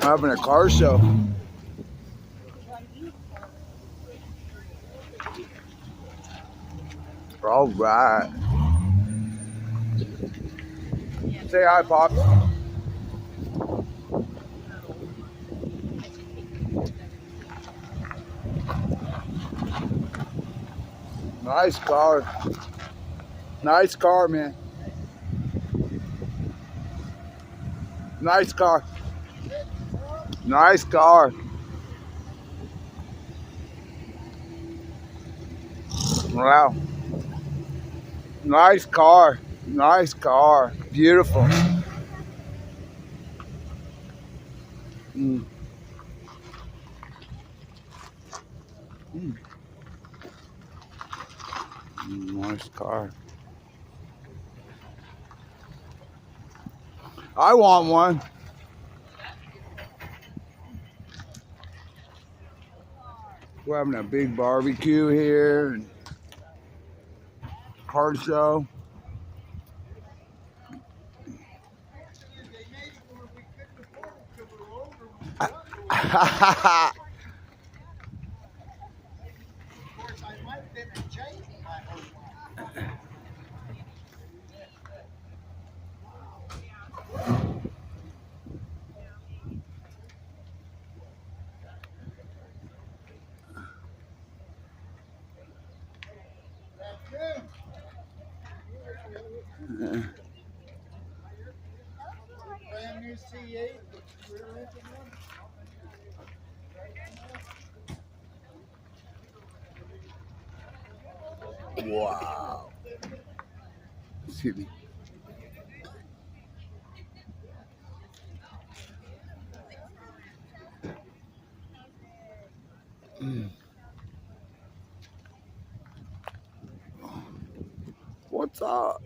Having a car show. All right. Say hi, Pops. Nice car. Nice car, man. Nice car. Nice car. Wow. Nice car. Nice car. Beautiful. Mm. Mm. Nice car. I want one. We're having a big barbecue here and car show. Brand new C8. Wow. Excuse me. Mm. What's up?